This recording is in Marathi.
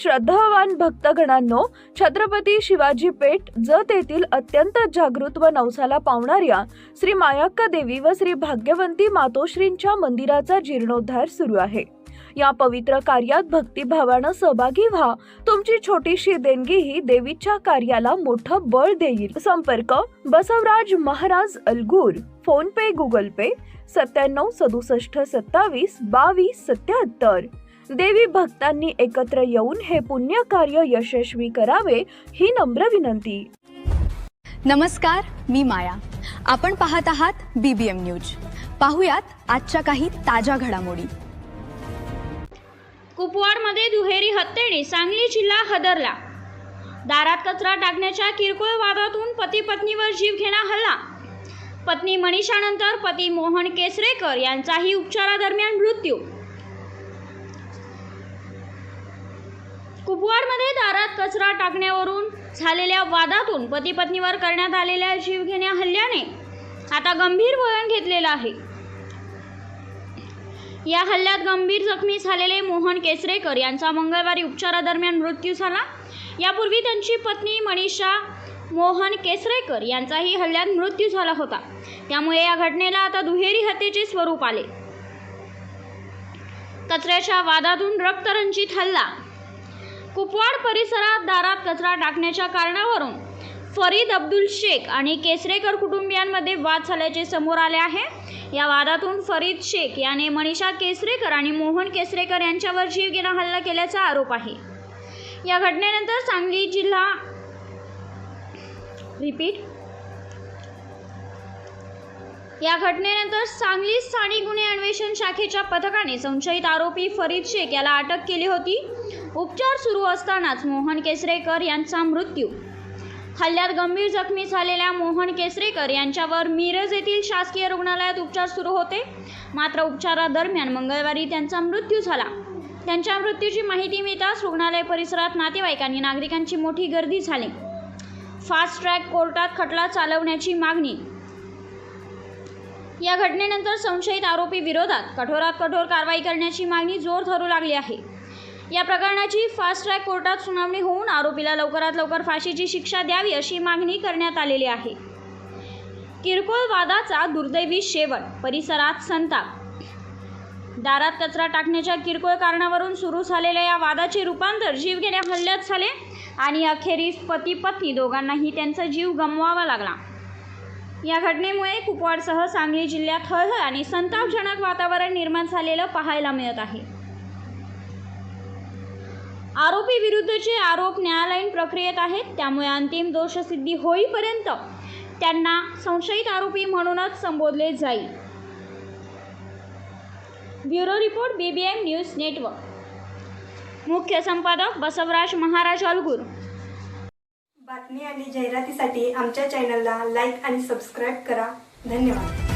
श्रद्धावान भक्तगणांनो, छत्रपती शिवाजी पेठ जत येथील अत्यंत जागृत व नवसाला पावणाऱ्या श्री मायाक्का देवी व श्री भाग्यवंती मातोश्रींच्या मंदिराचा जीर्णोद्धार सुरू आहे। या पवित्र कार्यात भक्तिभावानं सहभागी व्हा। तुमची छोटीशी देणगी ही देवीच्या कार्याला मोठं बळ देईल। संपर्क बसवराज महाराज अलगूर, फोन पे, गूगल पे 9767272277। देवी भक्तांनी एकत्र येऊन हे पुण्य कार्य यशस्वी करावे ही नम्र विनंती। नमस्कार, मी माया। आपण पाहत आहात BBM न्यूज। पाहुयात आजच्या काही ताज्या घडामोडी। कुपवाडमध्ये दुहेरी हत्येने सांगली जिल्हा हादरला। दारात कचरा टाकण्याच्या किरकोळ वादातून पती पत्नीवर जीवघेणा हल्ला। पत्नी मनीषानंतर पती मोहन केसरेकर यांचाही उपचारादरम्यान मृत्यू। कुपवाडमध्ये दारात कचरा टाकण्यावरून झालेल्या वादातून पती पत्नीवर करण्यात आलेल्या जीवघेण्या हल्ल्याने आता गंभीर वळण घेतलेलं आहे। या हल्ल्यात गंभीर जखमी झालेले मोहन केसरेकर यांचा मंगळवारी उपचारादरम्यान मृत्यू झाला। यापूर्वी त्यांची पत्नी मनीषा मोहन केसरेकर यांचाही हल्ल्यात मृत्यू झाला होता। त्यामुळे या घटनेला आता दुहेरी हत्येचे स्वरूप आले। कचऱ्याच्या वादातून रक्तरंजित हल्ला। कुपवाड परिसरात दारात कचरा टाकण्याच्या कारणावरून फरीद अब्दुल शेख आणि केसरेकर कुटुंबियांमध्ये वाद झाल्याचे समोर आले आहे। या वादातून फरीद शेख याने मनीषा केसरेकर आणि मोहन केसरेकर यांच्यावर जीवघेणा हल्ला केल्याचा आरोप आहे। या घटनेनंतर सांगली स्थानिक गुन्हे अन्वेषण शाखेच्या पथकाने संशयित आरोपी फरीद शेख याला अटक केली होती। उपचार सुरू असतानाच मोहन केसरेकर यांचा मृत्यू। हल्ल्यात गंभीर जखमी झालेल्या मोहन केसरेकर यांच्यावर मिरज येथील शासकीय रुग्णालयात उपचार सुरू होते। मात्र उपचारादरम्यान मंगळवारी त्यांचा मृत्यू झाला। त्यांच्या मृत्यूची माहिती मिळताच रुग्णालय परिसरात नातेवाईकांनी नागरिकांची मोठी गर्दी झाली। फास्ट ट्रॅक कोर्टात खटला चालवण्याची मागणी। या घटनेनंतर संशयित आरोपी विरोधात कठोरात कठोर कारवाई करण्याची मागणी जोर धरू लागली आहे। या प्रकरणाची फास्ट ट्रॅक कोर्टात सुनावणी होऊन आरोपीला लवकरात लवकर फाशीची शिक्षा द्यावी अशी मागणी करण्यात आलेली आहे। किरकोळ वादाचा दुर्दैवी शेवट, परिसरात संताप। दारात कचरा टाकण्याच्या किरकोळ कारणावरून सुरू झालेल्या या वादाचे रूपांतर जीवघेण्या हल्ल्यात झाले आणि अखेरीस पती पत्नी दोघांनाही त्यांचा जीव गमवावा लागला। या घटनेमुळे कुपवाडसह सांगली जिल्ह्यात हळहळ आणि संतापजनक वातावरण निर्माण झालेलं पाहायला मिळत आहे। आरोपी विरुद्धचे आरोप न्यायालयीन प्रक्रियेत आहेत, त्यामुळे अंतिम दोषसिद्धी होईपर्यंत त्यांना संशयित आरोपी म्हणूनच संबोधले जाईल। Bureau report, BBM news network. मुख्य संपादक बसवराज महाराज अलगूर। बातमी आणि जाहिरातीसाठी आमच्या चॅनलला लाईक आणि सबस्क्राईब करा। धन्यवाद।